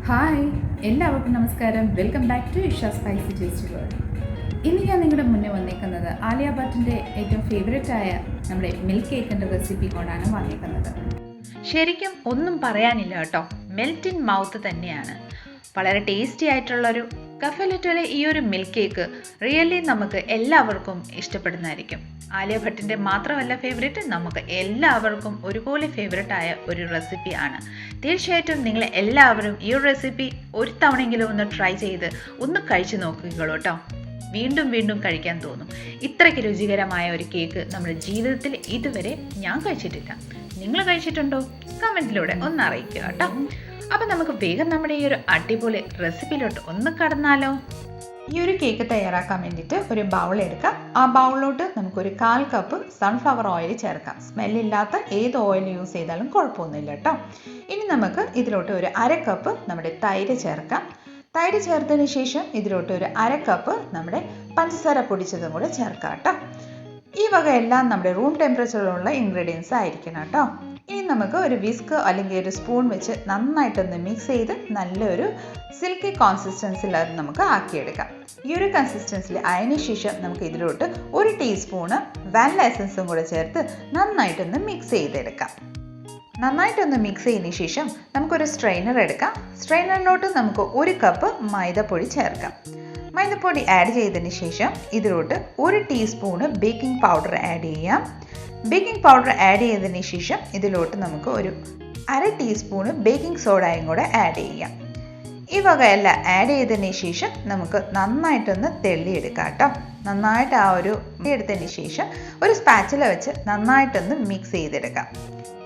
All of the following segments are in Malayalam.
ഹായ്, എല്ലാവർക്കും നമസ്കാരം. Welcome back to Isha Spicy Taste World. ഇന്ന് ഞാൻ നിങ്ങളുടെ മുന്നേ വന്നേക്കുന്നത് ആലിയ ഭട്ടിൻ്റെ ഏറ്റവും ഫേവറേറ്റായ നമ്മുടെ മിൽക്ക് കേക്കിൻ്റെ റെസിപ്പി കൊണ്ടാണ് വന്നേക്കുന്നത്. ശരിക്കും ഒന്നും പറയാനില്ല കേട്ടോ, മെൽറ്റ് ഇൻ മൗത്ത് തന്നെയാണ്. വളരെ ടേസ്റ്റി ആയിട്ടുള്ളൊരു കഫലറ്റിലെ ഈ ഒരു മിൽക്ക് കേക്ക് റിയലി നമുക്ക് എല്ലാവർക്കും ഇഷ്ടപ്പെടുന്നതായിരിക്കും. ആലിയ ഭട്ടിൻ്റെ മാത്രമല്ല ഫേവറേറ്റ്, നമുക്ക് എല്ലാവർക്കും ഒരുപോലെ ഫേവറേറ്റ് ആയ ഒരു റെസിപ്പി ആണ്. തീർച്ചയായിട്ടും നിങ്ങൾ എല്ലാവരും ഈ ഒരു റെസിപ്പി ഒരു തവണയെങ്കിലും ഒന്ന് ട്രൈ ചെയ്ത് ഒന്ന് കഴിച്ചു നോക്കുകയുള്ളൂ കേട്ടോ. വീണ്ടും വീണ്ടും കഴിക്കാൻ തോന്നും. ഇത്രയ്ക്ക് രുചികരമായ ഒരു കേക്ക് നമ്മുടെ ജീവിതത്തിൽ ഇതുവരെ ഞാൻ കഴിച്ചിട്ടില്ല. നിങ്ങൾ കഴിച്ചിട്ടുണ്ടോ? കമൻറ്റിലൂടെ ഒന്ന് അറിയിക്കുക കേട്ടോ. അപ്പം നമുക്ക് വേഗം നമ്മുടെ ഈ ഒരു അടിപൊളി റെസിപ്പിയിലോട്ട് ഒന്ന് കടന്നാലോ. ഈ ഒരു കേക്ക് തയ്യാറാക്കാൻ വേണ്ടിയിട്ട് ഒരു ബൗൾ എടുക്കാം. ആ ബൗളിലോട്ട് നമുക്കൊരു 1/4 കപ്പ് സൺഫ്ലവർ ഓയിൽ ചേർക്കാം. സ്മെല്ലില്ലാത്ത ഏത് ഓയിൽ യൂസ് ചെയ്താലും കുഴപ്പമൊന്നുമില്ല കേട്ടോ. ഇനി നമുക്ക് ഇതിലോട്ട് ഒരു 1/2 കപ്പ് നമ്മുടെ തൈര് ചേർക്കാം. തൈര് ചേർത്തതിന് ശേഷം ഇതിലോട്ട് ഒരു 1/2 കപ്പ് നമ്മുടെ പഞ്ചസാര പൊടിച്ചതും കൂടെ ചേർക്കാം കേട്ടോ. ഈ വകയെല്ലാം നമ്മുടെ റൂം ടെമ്പറേച്ചറിലുള്ള ഇൻഗ്രീഡിയൻസ് ആയിരിക്കണം കേട്ടോ. ഇനി നമുക്ക് ഒരു വിസ്ക് അല്ലെങ്കിൽ ഒരു സ്പൂൺ വെച്ച് നന്നായിട്ടൊന്ന് മിക്സ് ചെയ്ത് നല്ലൊരു സിൽക്കി കോൺസിസ്റ്റൻസിൽ അത് നമുക്ക് ആക്കിയെടുക്കാം. ഈ ഒരു കൺസിസ്റ്റൻസിൽ അതിന് ശേഷം നമുക്ക് ഇതിലോട്ട് 1 ടീസ്പൂണ് വാനില എസൻസും കൂടെ ചേർത്ത് നന്നായിട്ടൊന്ന് മിക്സ് ചെയ്തെടുക്കാം. നന്നായിട്ടൊന്ന് മിക്സ് ചെയ്തതിന് ശേഷം നമുക്കൊരു സ്ട്രെയിനർ എടുക്കാം. സ്ട്രെയിനറിലോട്ട് നമുക്ക് 1 കപ്പ് മൈദപ്പൊടി ചേർക്കാം. മൈദപ്പൊടി ആഡ് ചെയ്തതിന് ശേഷം ഇതിലോട്ട് 1 ടീസ്പൂണ് ബേക്കിംഗ് പൗഡർ ആഡ് ചെയ്യാം. ബേക്കിംഗ് പൗഡർ ആഡ് ചെയ്തതിന് ശേഷം ഇതിലോട്ട് നമുക്ക് ഒരു 1/2 ടീസ്പൂണ് ബേക്കിംഗ് സോഡയും കൂടെ ആഡ് ചെയ്യാം. ഈ വകയെല്ലാം ആഡ് ചെയ്തതിന് ശേഷം നമുക്ക് നന്നായിട്ടൊന്ന് തെള്ളിയെടുക്കാം കേട്ടോ. നന്നായിട്ട് ആ ഒരു എടുത്തതിന് ശേഷം ഒരു സ്പാച്ചില വെച്ച് നന്നായിട്ടൊന്ന് മിക്സ് ചെയ്തെടുക്കാം.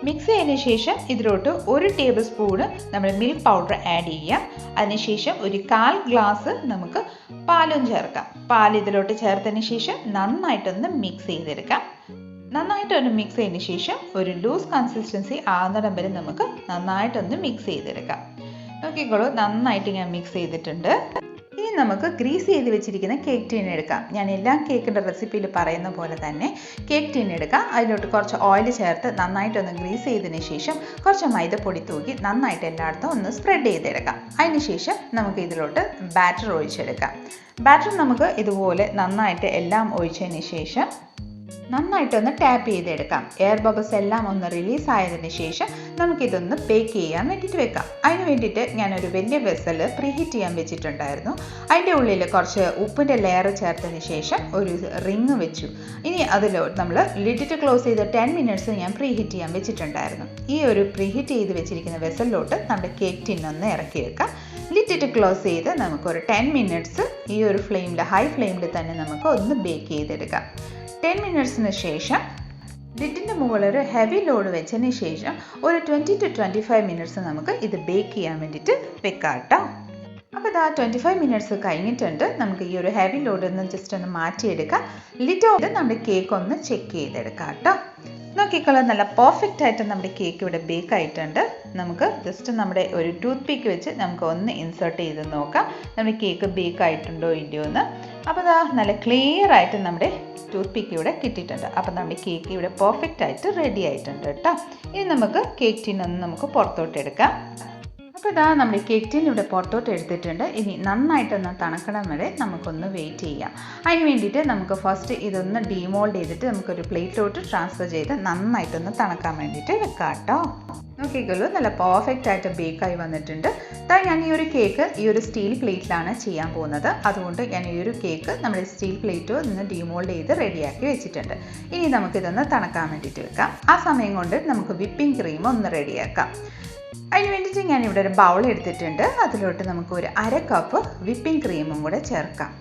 മിക്സ് ചെയ്തതിന് ശേഷം ഇതിലോട്ട് 1 ടേബിൾ സ്പൂണ് നമ്മുടെ മിൽക്ക് പൗഡർ ആഡ് ചെയ്യാം. അതിനുശേഷം ഒരു 1/4 ഗ്ലാസ് നമുക്ക് പാലും ചേർക്കാം. പാൽ ഇതിലോട്ട് ചേർത്തതിന് ശേഷം നന്നായിട്ടൊന്ന് മിക്സ് ചെയ്തെടുക്കാം. നന്നായിട്ടൊന്ന് മിക്സ് ചെയ്തതിന് ശേഷം ഒരു ലൂസ് കൺസിസ്റ്റൻസി ആകുന്നിടം വരെ നമുക്ക് നന്നായിട്ടൊന്ന് മിക്സ് ചെയ്തെടുക്കാം. നോക്കിക്കോളൂ, നന്നായിട്ട് ഞാൻ മിക്സ് ചെയ്തിട്ടുണ്ട്. ഇനി നമുക്ക് ഗ്രീസ് ചെയ്ത് വെച്ചിരിക്കുന്ന കേക്ക് ടീൻ എടുക്കാം. ഞാൻ എല്ലാ കേക്കിൻ്റെ റെസിപ്പിയിൽ പറയുന്ന പോലെ തന്നെ കേക്ക് ടീൻ എടുക്കാം. അതിലോട്ട് കുറച്ച് ഓയിൽ ചേർത്ത് നന്നായിട്ടൊന്ന് ഗ്രീസ് ചെയ്തതിന് ശേഷം കുറച്ച് മൈദപ്പൊടി തൂക്കി നന്നായിട്ട് എല്ലായിടത്തും ഒന്ന് സ്പ്രെഡ് ചെയ്തെടുക്കാം. അതിന് ശേഷം നമുക്ക് ഇതിലോട്ട് ബാറ്റർ ഒഴിച്ചെടുക്കാം. ബാറ്റർ നമുക്ക് ഇതുപോലെ നന്നായിട്ട് എല്ലാം ഒഴിച്ചതിന് ശേഷം നന്നായിട്ടൊന്ന് ടാപ്പ് ചെയ്തെടുക്കാം. എയർ ബബിൾസ് എല്ലാം ഒന്ന് റിലീസ് ആയതിനു ശേഷം നമുക്കിതൊന്ന് ബേക്ക് ചെയ്യാൻ വേണ്ടിയിട്ട് വെക്കാം. അതിന് വേണ്ടിയിട്ട് ഞാനൊരു വലിയ വെസൽ പ്രീഹീറ്റ് ചെയ്യാൻ വെച്ചിട്ടുണ്ടായിരുന്നു. അതിൻ്റെ ഉള്ളിൽ കുറച്ച് ഉപ്പിൻ്റെ ലെയർ ചേർത്തതിന് ശേഷം ഒരു റിങ് വെച്ചു. ഇനി അതിലോട്ട് നമ്മൾ ലിഡിറ്റ് ക്ലോസ് ചെയ്ത് 10 മിനിറ്റ്സ് ഞാൻ പ്രീഹീറ്റ് ചെയ്യാൻ വെച്ചിട്ടുണ്ടായിരുന്നു. ഈ ഒരു പ്രീഹീറ്റ് ചെയ്ത് വെച്ചിരിക്കുന്ന വെസലിലോട്ട് നമ്മുടെ കേക്ക് ടിൻ ഒന്ന് ഇറക്കി വെക്കാം. ലിഡിറ്റ് ക്ലോസ് ചെയ്ത് നമുക്കൊരു 10 മിനിറ്റ്സ് ഈ ഒരു ഫ്ലെയിമിൽ, ഹൈ ഫ്ലെയിമിൽ തന്നെ നമുക്ക് ഒന്ന് ബേക്ക് ചെയ്തെടുക്കാം. 10 മിനിറ്റ്സിന് ശേഷം ലിഡിൻ്റെ മുകളിൽ ഒരു ഹെവി ലോഡ് വെച്ചതിന് ശേഷം ഒരു 20 to 25 മിനിറ്റ്സ് നമുക്ക് ഇത് ബേക്ക് ചെയ്യാൻ വേണ്ടിയിട്ട് വെക്കാം കേട്ടോ. അപ്പോൾ ഇതാ 25 മിനിറ്റ്സ് കഴിഞ്ഞിട്ടുണ്ട്. നമുക്ക് ഈ ഒരു ഹെവി ലോഡ് ഒന്ന് ജസ്റ്റ് ഒന്ന് മാറ്റിയെടുക്കാം. ലിഡോട് നമ്മുടെ കേക്ക് ഒന്ന് ചെക്ക് ചെയ്തെടുക്കാം കേട്ടോ. നോക്കിക്കോളാം, നല്ല പെർഫെക്റ്റ് ആയിട്ട് നമ്മുടെ കേക്ക് ഇവിടെ ബേക്ക് ആയിട്ടുണ്ട്. നമുക്ക് ജസ്റ്റ് നമ്മുടെ ഒരു ടൂത്ത് പിക്ക് വെച്ച് നമുക്ക് ഒന്ന് ഇൻസേർട്ട് ചെയ്ത് നോക്കാം നമ്മുടെ കേക്ക് ബേക്ക് ആയിട്ടുണ്ടോ ഇല്ലയോ എന്ന്. അപ്പോൾ ഇതാ നല്ല ക്ലിയർ ആയിട്ട് നമ്മുടെ ടൂത്ത് പിക്ക് ഇവിടെ കിട്ടിയിട്ടുണ്ട്. അപ്പോൾ നമ്മുടെ കേക്ക് ഇവിടെ പെർഫെക്റ്റ് ആയിട്ട് റെഡി ആയിട്ടുണ്ട് കേട്ടോ. ഇനി നമുക്ക് കേക്ക് ടീൻ ഒന്ന് നമുക്ക് പുറത്തോട്ട് എടുക്കാം. അപ്പോൾ ഇതാ നമ്മുടെ കേക്ക് ടീൻ ഇവിടെ പുറത്തോട്ട് എടുത്തിട്ടുണ്ട്. ഇനി നന്നായിട്ടൊന്ന് തണുക്കണം വരെ നമുക്കൊന്ന് വെയിറ്റ് ചെയ്യാം. അതിന് വേണ്ടിയിട്ട് നമുക്ക് ഫസ്റ്റ് ഇതൊന്ന് ഡീമോൾഡ് ചെയ്തിട്ട് നമുക്കൊരു പ്ലേറ്റിലോട്ട് ട്രാൻസ്ഫർ ചെയ്ത് നന്നായിട്ടൊന്ന് തണുക്കാൻ വേണ്ടിയിട്ട് വെക്കാം കേട്ടോ. നോക്കിക്കോളൂ, നല്ല പെർഫെക്റ്റ് ആയിട്ട് ബേക്കായി വന്നിട്ടുണ്ട്. ഞാൻ ഈ ഒരു കേക്ക് ഈ ഒരു സ്റ്റീൽ പ്ലേറ്റിലാണ് ചെയ്യാൻ പോകുന്നത്. അതുകൊണ്ട് ഞാൻ ഈ ഒരു കേക്ക് നമ്മുടെ സ്റ്റീൽ പ്ലേറ്റ് ഒന്ന് ഡീമോൾഡ് ചെയ്ത് റെഡിയാക്കി വെച്ചിട്ടുണ്ട്. ഇനി നമുക്കിതൊന്ന് തണുക്കാൻ വേണ്ടിയിട്ട് വെക്കാം. ആ സമയം കൊണ്ട് നമുക്ക് വിപ്പിംഗ് ക്രീം ഒന്ന് റെഡിയാക്കാം. അതിന് വേണ്ടിയിട്ട് ഞാനിവിടെ ഒരു ബൗൾ എടുത്തിട്ടുണ്ട്. അതിലോട്ട് നമുക്ക് ഒരു 1/2 കപ്പ് വിപ്പിംഗ് ക്രീമും കൂടെ ചേർക്കാം.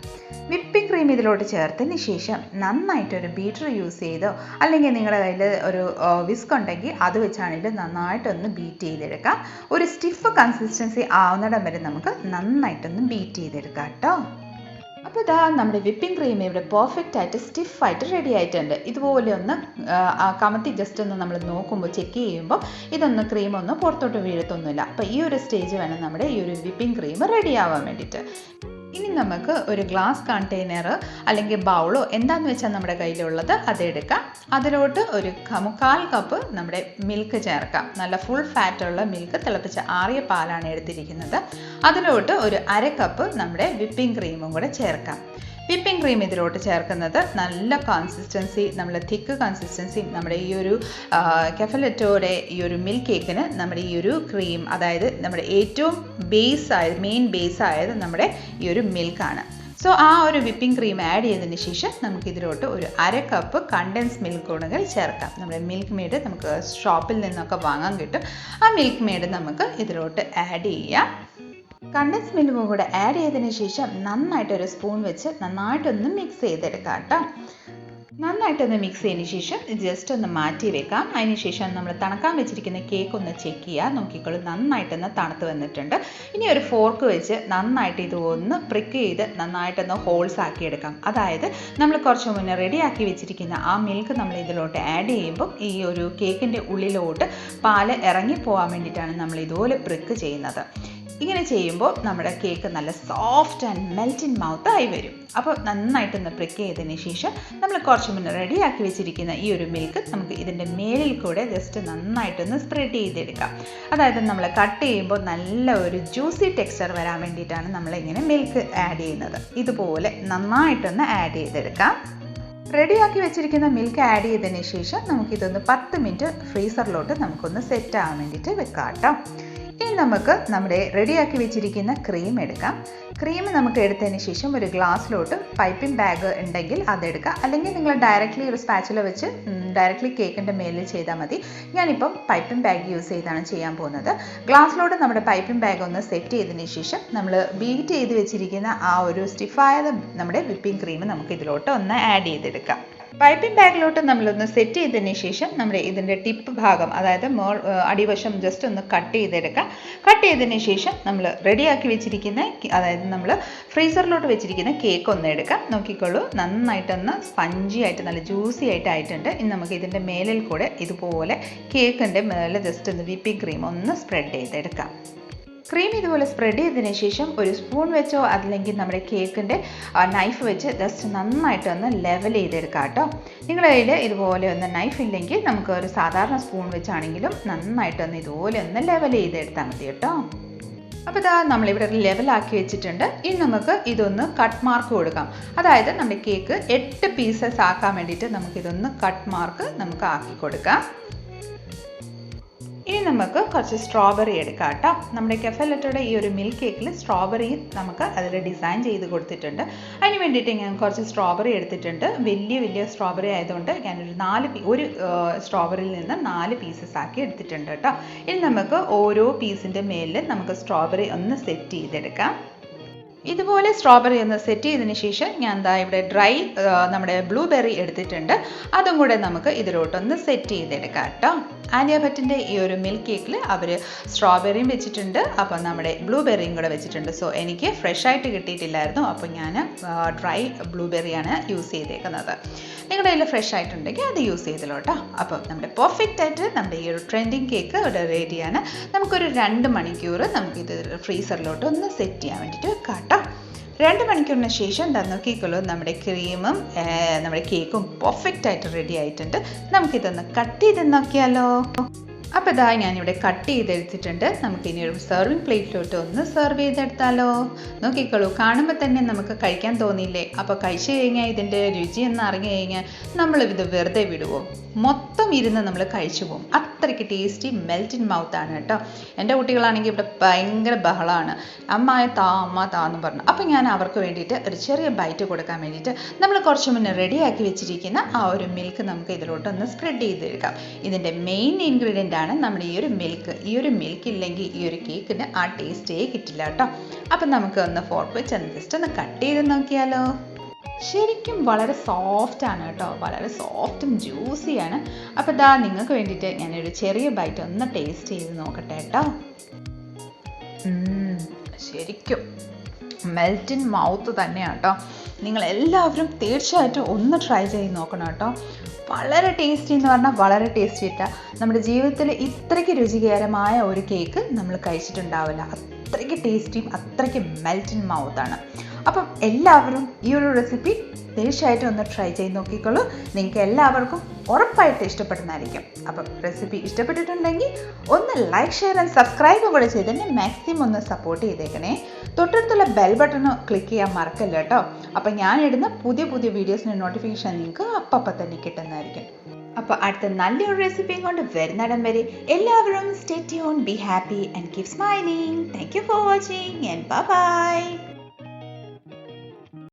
വിപ്പിംഗ് ക്രീം ഇതിലോട്ട് ചേർത്തതിന് ശേഷം നന്നായിട്ടൊരു ബീറ്റർ യൂസ് ചെയ്തോ അല്ലെങ്കിൽ നിങ്ങളുടെ കയ്യിൽ ഒരു വിസ്ക് ഉണ്ടെങ്കിൽ അത് വെച്ചാണെങ്കിൽ നന്നായിട്ടൊന്ന് ബീറ്റ് ചെയ്തെടുക്കാം. ഒരു സ്റ്റിഫ് കൺസിസ്റ്റൻസി ആവുന്നിടം വരെ നമുക്ക് നന്നായിട്ടൊന്ന് ബീറ്റ് ചെയ്തെടുക്കാം കേട്ടോ. അപ്പോൾ ഇതാ നമ്മുടെ വിപ്പിംഗ് ക്രീം ഇവിടെ പെർഫെക്റ്റ് ആയിട്ട് സ്റ്റിഫായിട്ട് റെഡി ആയിട്ടുണ്ട്. ഇതുപോലെ ഒന്ന് കമത്തി ജസ്റ്റ് ഒന്ന് നമ്മൾ നോക്കുമ്പോൾ ചെക്ക് ചെയ്യുമ്പോൾ ഇതൊന്ന് ക്രീമൊന്നും പുറത്തോട്ട് വീഴത്തൊന്നുമില്ല. അപ്പോൾ ഈ ഒരു സ്റ്റേജ് വേണം നമ്മുടെ ഈ ഒരു വിപ്പിംഗ് ക്രീം റെഡി ആവാൻ വേണ്ടിയിട്ട്. ഇനി നമുക്ക് ഒരു ഗ്ലാസ് കണ്ടെയ്നർ അല്ലെങ്കിൽ ബൗളോ എന്താന്ന് വെച്ചാൽ നമ്മുടെ കയ്യിലുള്ളത് അതെടുക്കാം. അതിലോട്ട് ഒരു 1/4 കപ്പ് നമ്മുടെ മിൽക്ക് ചേർക്കാം. നല്ല ഫുൾ ഫാറ്റുള്ള മിൽക്ക്, തിളപ്പിച്ച ആറിയ പാലാണ് എടുത്തിരിക്കുന്നത്. അതിലോട്ട് ഒരു 1/2 കപ്പ് നമ്മുടെ വിപ്പിംഗ് ക്രീമും കൂടെ ചേർക്കാം. വിപ്പിംഗ് ക്രീം ഇതിലോട്ട് ചേർക്കുന്നത് നല്ല കൺസിസ്റ്റൻസി, നമ്മൾ തിക്ക് കൺസിസ്റ്റൻസി നമ്മുടെ ഈ ഒരു കെഫലറ്റോയുടെ ഈ ഒരു മിൽക്ക് കേക്കിന് നമ്മുടെ ഈ ഒരു ക്രീം, അതായത് നമ്മുടെ ഏറ്റവും മെയിൻ ബേസ് ആയത് നമ്മുടെ ഈ ഒരു മിൽക്കാണ്. സോ ആ ഒരു വിപ്പിംഗ് ക്രീം ആഡ് ചെയ്തതിന് ശേഷം നമുക്കിതിലോട്ട് ഒരു 1/2 കപ്പ് കണ്ടൻസ് മിൽക്ക് കൂടെ ചേർക്കാം. നമ്മുടെ മിൽക്ക് മെയ്ഡ് നമുക്ക് ഷോപ്പിൽ നിന്നൊക്കെ വാങ്ങാൻ കിട്ടും. ആ മിൽക്ക് മെയ്ഡ് നമുക്ക് ഇതിലോട്ട് ആഡ് ചെയ്യാം. കണ്ടൻസ് മിൽക്കും കൂടെ ആഡ് ചെയ്തതിന് ശേഷം നന്നായിട്ടൊരു സ്പൂൺ വെച്ച് നന്നായിട്ടൊന്ന് മിക്സ് ചെയ്തെടുക്കാം കേട്ടോ. നന്നായിട്ടൊന്ന് മിക്സ് ചെയ്തതിന് ശേഷം ജസ്റ്റ് ഒന്ന് മാറ്റി വെക്കാം. അതിന് ശേഷം നമ്മൾ തണുക്കാൻ വെച്ചിരിക്കുന്ന കേക്ക് ഒന്ന് ചെക്ക് ചെയ്യുക. നോക്കിക്കോളൂ, നന്നായിട്ടൊന്ന് തണുത്ത് വന്നിട്ടുണ്ട്. ഇനി ഒരു ഫോർക്ക് വെച്ച് നന്നായിട്ട് ഇതൊന്ന് പ്രിക്ക് ചെയ്ത് നന്നായിട്ടൊന്ന് ഹോൾസ് ആക്കി എടുക്കാം. അതായത് നമ്മൾ കുറച്ച് മുന്നേ റെഡിയാക്കി വെച്ചിരിക്കുന്ന ആ മിൽക്ക് നമ്മൾ ഇതിലോട്ട് ആഡ് ചെയ്യുമ്പോൾ ഈ ഒരു കേക്കിൻ്റെ ഉള്ളിലോട്ട് പാല് ഇറങ്ങിപ്പോകാൻ വേണ്ടിയിട്ടാണ് നമ്മൾ ഇതുപോലെ പ്രിക്ക് ചെയ്യുന്നത്. ഇങ്ങനെ ചെയ്യുമ്പോൾ നമ്മുടെ കേക്ക് നല്ല soft and melt in mouth ആയി വരും. അപ്പോൾ നന്നായിട്ടൊന്ന് പ്രിക്ക് ചെയ്തതിന് ശേഷം നമ്മൾ കുറച്ച് മുന്നേ റെഡിയാക്കി വെച്ചിരിക്കുന്ന ഈ ഒരു മിൽക്ക് നമുക്ക് ഇതിൻ്റെ മേലിൽ കൂടെ ജസ്റ്റ് നന്നായിട്ടൊന്ന് സ്പ്രെഡ് ചെയ്തെടുക്കാം. അതായത് നമ്മൾ കട്ട് ചെയ്യുമ്പോൾ നല്ല ഒരു ജ്യൂസി ടെക്സ്ചർ വരാൻ വേണ്ടിയിട്ടാണ് നമ്മളിങ്ങനെ മിൽക്ക് ആഡ് ചെയ്യുന്നത്. ഇതുപോലെ നന്നായിട്ടൊന്ന് ആഡ് ചെയ്തെടുക്കാം. റെഡിയാക്കി വെച്ചിരിക്കുന്ന മിൽക്ക് ആഡ് ചെയ്തതിന് ശേഷം നമുക്കിതൊന്ന് 10 മിനിറ്റ് ഫ്രീസറിലോട്ട് നമുക്കൊന്ന് സെറ്റ് ആവാൻ വേണ്ടിയിട്ട് വെക്കാം കേട്ടോ. ഇനി നമുക്ക് നമ്മുടെ റെഡിയാക്കി വെച്ചിരിക്കുന്ന ക്രീം എടുക്കാം. ക്രീം നമുക്ക് എടുത്തതിന് ശേഷം ഒരു ഗ്ലാസ്സിലോട്ട് പൈപ്പിംഗ് ബാഗ് ഉണ്ടെങ്കിൽ അതെടുക്കാം. അല്ലെങ്കിൽ നിങ്ങൾ ഡയറക്റ്റ്ലി ഒരു സ്പാച്ചുല വെച്ച് ഡയറക്റ്റ്ലി കേക്കിൻ്റെ മേലിൽ ചെയ്താൽ മതി. ഞാനിപ്പം പൈപ്പിംഗ് ബാഗ് യൂസ് ചെയ്താണ് ചെയ്യാൻ പോകുന്നത്. ഗ്ലാസ്സിലോട്ട് നമ്മുടെ പൈപ്പിംഗ് ബാഗ് ഒന്ന് സെറ്റ് ചെയ്തതിന് ശേഷം നമ്മൾ ബീറ്റ് ചെയ്ത് വെച്ചിരിക്കുന്ന ആ ഒരു സ്റ്റിഫായ നമ്മുടെ വിപ്പിംഗ് ക്രീം നമുക്ക് ഇതിലോട്ട് ഒന്ന് ആഡ് ചെയ്തെടുക്കാം. പൈപ്പിംഗ് ബാഗിലോട്ട് നമ്മളൊന്ന് സെറ്റ് ചെയ്തതിന് ശേഷം നമ്മുടെ ഇതിൻ്റെ ടിപ്പ് ഭാഗം, അതായത് അടിവശം ജസ്റ്റ് ഒന്ന് കട്ട് ചെയ്തെടുക്കാം. കട്ട് ചെയ്തതിന് ശേഷം നമ്മൾ റെഡിയാക്കി വെച്ചിരിക്കുന്ന, അതായത് നമ്മൾ ഫ്രീസറിലോട്ട് വെച്ചിരിക്കുന്ന കേക്ക് ഒന്ന് എടുക്കാം. നോക്കിക്കോളൂ, നന്നായിട്ടൊന്ന് സ്പഞ്ചി ആയിട്ട് നല്ല ജ്യൂസി ആയിട്ടുണ്ട്. ഇനി നമുക്ക് ഇതിൻ്റെ മേലിൽ കൂടെ ഇതുപോലെ കേക്കിൻ്റെ മേലെ ജസ്റ്റ് ഒന്ന് വിപ്പിംഗ് ക്രീം ഒന്ന് സ്പ്രെഡ് ചെയ്തെടുക്കാം. ക്രീം ഇതുപോലെ സ്പ്രെഡ് ചെയ്തതിന് ശേഷം ഒരു സ്പൂൺ വെച്ചോ അല്ലെങ്കിൽ നമ്മുടെ കേക്കിൻ്റെ നൈഫ് വെച്ച് ജസ്റ്റ് നന്നായിട്ടൊന്ന് ലെവൽ ചെയ്തെടുക്കാം കേട്ടോ. നിങ്ങളുടെ കയ്യിൽ ഇതുപോലെ ഒന്ന് നൈഫ് ഇല്ലെങ്കിൽ നമുക്ക് ഒരു സാധാരണ സ്പൂൺ വെച്ചാണെങ്കിലും നന്നായിട്ടൊന്ന് ഇതുപോലെ ഒന്ന് ലെവൽ ചെയ്തെടുത്താൽ മതി കേട്ടോ. അപ്പോൾ ഇതാ നമ്മളിവിടെ ലെവലാക്കി വെച്ചിട്ടുണ്ട്. ഇനി നമുക്ക് ഇതൊന്ന് കട്ട് മാർക്ക് കൊടുക്കാം. അതായത് നമ്മുടെ കേക്ക് 8 പീസസ് ആക്കാൻ വേണ്ടിയിട്ട് നമുക്കിതൊന്ന് കട്ട് മാർക്ക് നമുക്ക് ആക്കി കൊടുക്കാം. ഇനി നമുക്ക് കുറച്ച് സ്ട്രോബെറി എടുക്കാം കേട്ടോ. നമ്മുടെ കെഫലറ്റോയുടെ ഈ ഒരു മിൽക്ക് കേക്കിൽ സ്ട്രോബെറി നമുക്ക് അതിൽ ഡിസൈൻ ചെയ്ത് കൊടുത്തിട്ടുണ്ട്. അതിന് വേണ്ടിയിട്ട് ഞാൻ കുറച്ച് സ്ട്രോബെറി എടുത്തിട്ടുണ്ട്. വലിയ സ്ട്രോബെറി ആയതുകൊണ്ട് ഞാനൊരു ഒരു സ്ട്രോബെറിയിൽ നിന്ന് 4 പീസസ് ആക്കി എടുത്തിട്ടുണ്ട് കേട്ടോ. ഇനി നമുക്ക് ഓരോ പീസിൻ്റെ മേലിൽ നമുക്ക് സ്ട്രോബെറി ഒന്ന് സെറ്റ് ചെയ്തെടുക്കാം. ഇതുപോലെ സ്ട്രോബെറി ഒന്ന് സെറ്റ് ചെയ്തതിന് ശേഷം ഞാൻ ഇവിടെ ഡ്രൈ നമ്മുടെ ബ്ലൂബെറി എടുത്തിട്ടുണ്ട്. അതും കൂടെ നമുക്ക് ഇതിലോട്ടൊന്ന് സെറ്റ് ചെയ്തെടുക്കാം കേട്ടോ. ആലിയ ഭട്ടിൻ്റെ ഈ ഒരു മിൽക്ക് കേക്കിൽ അവർ സ്ട്രോബെറിയും വെച്ചിട്ടുണ്ട്, അപ്പോൾ നമ്മുടെ ബ്ലൂബെറിയും കൂടെ വെച്ചിട്ടുണ്ട്. സോ എനിക്ക് ഫ്രഷ് ആയിട്ട് കിട്ടിയിട്ടില്ലായിരുന്നു, അപ്പോൾ ഞാൻ ഡ്രൈ ബ്ലൂബെറിയാണ് യൂസ് ചെയ്തേക്കുന്നത്. നിങ്ങളുടെ കയ്യിൽ ഫ്രഷ് ആയിട്ടുണ്ടെങ്കിൽ അത് യൂസ് ചെയ്തല്ലോ കേട്ടോ. അപ്പോൾ നമ്മുടെ പെർഫെക്റ്റ് ആയിട്ട് നമ്മുടെ ഈ ഒരു ട്രെൻഡിങ് കേക്ക് ഇവിടെ റെഡിയാണ്. നമുക്കൊരു 2 മണിക്കൂർ നമുക്കിത് ഫ്രീസറിലോട്ട് ഒന്ന് സെറ്റ് ചെയ്യാൻ വേണ്ടിയിട്ട് വെക്കാം കേട്ടോ. 2 മണിക്കൂറിന് ശേഷം നോക്കിക്കോളൂ, നമ്മുടെ ക്രീമും നമ്മുടെ കേക്കും പെർഫെക്റ്റ് ആയിട്ട് റെഡി ആയിട്ടുണ്ട്. നമുക്കിതൊന്ന് കട്ട് ചെയ്ത് നോക്കിയാലോ. അപ്പോൾ ഇതാ ഞാനിവിടെ കട്ട് ചെയ്തെടുത്തിട്ടുണ്ട്. നമുക്കിനി ഒരു സെർവിങ് പ്ലേറ്റിലോട്ട് ഒന്ന് സെർവ് ചെയ്തെടുത്താലോ. നോക്കിക്കോളൂ, കാണുമ്പോൾ തന്നെ നമുക്ക് കഴിക്കാൻ തോന്നിയില്ലേ? അപ്പോൾ കഴിച്ചു കഴിഞ്ഞാൽ ഇതിൻ്റെ രുചി എന്ന് അറിഞ്ഞു കഴിഞ്ഞാൽ നമ്മളിത് വെറുതെ വിടുവോ? മൊത്തം ഇരുന്ന് നമ്മൾ കഴിച്ചു പോകും. അത്രയ്ക്ക് ടേസ്റ്റി മെൽറ്റ് ഇൻ മൗത്ത് ആണ് കേട്ടോ. എൻ്റെ കുട്ടികളാണെങ്കിൽ ഇവിടെ ഭയങ്കര ബഹളമാണ്, അമ്മ താ എന്ന് പറഞ്ഞു. അപ്പോൾ ഞാൻ അവർക്ക് വേണ്ടിയിട്ട് ഒരു ചെറിയ ബൈറ്റ് കൊടുക്കാൻ വേണ്ടിയിട്ട് നമ്മൾ കുറച്ച് മുന്നേ റെഡിയാക്കി വെച്ചിരിക്കുന്ന ആ ഒരു മിൽക്ക് നമുക്ക് ഇതിലോട്ടൊന്ന് സ്പ്രെഡ് ചെയ്തെടുക്കാം. ഇതിൻ്റെ മെയിൻ ഇൻഗ്രീഡിയൻ്റ് ആണ് നമ്മുടെ ഈ ഒരു മിൽക്ക്. ഈ ഒരു മിൽക്ക് ഇല്ലെങ്കിൽ ഈ ഒരു കേക്കിന് ആ ടേസ്റ്റേ കിട്ടില്ല കേട്ടോ. അപ്പം നമുക്ക് ഒന്ന് ഫോർക്ക് വെച്ച് ജസ്റ്റ് ഒന്ന് കട്ട് ചെയ്ത് നോക്കിയാലോ. ശരിക്കും വളരെ സോഫ്റ്റ് ആണ് കേട്ടോ, വളരെ സോഫ്റ്റും ജ്യൂസിയാണ്. അപ്പോൾ ഇതാ നിങ്ങൾക്ക് വേണ്ടിയിട്ട് ഞാനൊരു ചെറിയ ബൈറ്റ് ഒന്ന് ടേസ്റ്റ് ചെയ്ത് നോക്കട്ടെ കേട്ടോ. ശരിക്കും മെൽറ്റ് ഇൻ മൗത്ത് തന്നെയാണ് കേട്ടോ. നിങ്ങളെല്ലാവരും തീർച്ചയായിട്ടും ഒന്ന് ട്രൈ ചെയ്ത് നോക്കണം കേട്ടോ. വളരെ ടേസ്റ്റി എന്ന് പറഞ്ഞാൽ വളരെ ടേസ്റ്റി ഇട്ട നമ്മുടെ ജീവിതത്തിൽ ഇത്രയ്ക്ക് രുചികരമായ ഒരു കേക്ക് നമ്മൾ കഴിച്ചിട്ടുണ്ടാവില്ല. അത്രയ്ക്ക് ടേസ്റ്റിയും അത്രയ്ക്ക് മെൽറ്റ് ഇൻ മൗത്താണ്. അപ്പം എല്ലാവരും ഈ ഒരു റെസിപ്പി തീർച്ചയായിട്ടും ഒന്ന് ട്രൈ ചെയ്ത് നോക്കിക്കോളൂ. നിങ്ങൾക്ക് എല്ലാവർക്കും ഉറപ്പായിട്ട് ഇഷ്ടപ്പെടുന്നതായിരിക്കും. അപ്പം റെസിപ്പി ഇഷ്ടപ്പെട്ടിട്ടുണ്ടെങ്കിൽ ഒന്ന് ലൈക്ക്, ഷെയർ ആൻഡ് സബ്സ്ക്രൈബ് കൂടെ ചെയ്ത് തന്നെ മാക്സിമം ഒന്ന് സപ്പോർട്ട് ചെയ്തേക്കണേ. തൊട്ടടുത്തുള്ള ബെൽ ബട്ടൺ ക്ലിക്ക് ചെയ്യാൻ മറക്കല്ല കേട്ടോ. അപ്പം ഞാനിടുന്ന പുതിയ പുതിയ വീഡിയോസിൻ്റെ നോട്ടിഫിക്കേഷൻ നിങ്ങൾക്ക് അപ്പം തന്നെ കിട്ടുന്നതായിരിക്കും. അപ്പോൾ അടുത്ത നല്ലൊരു റെസിപ്പിയും കൊണ്ട് വരുന്നിടം വരെ എല്ലാവരും stay tune, be happy and keep smiling. Thank you for watching and bye bye.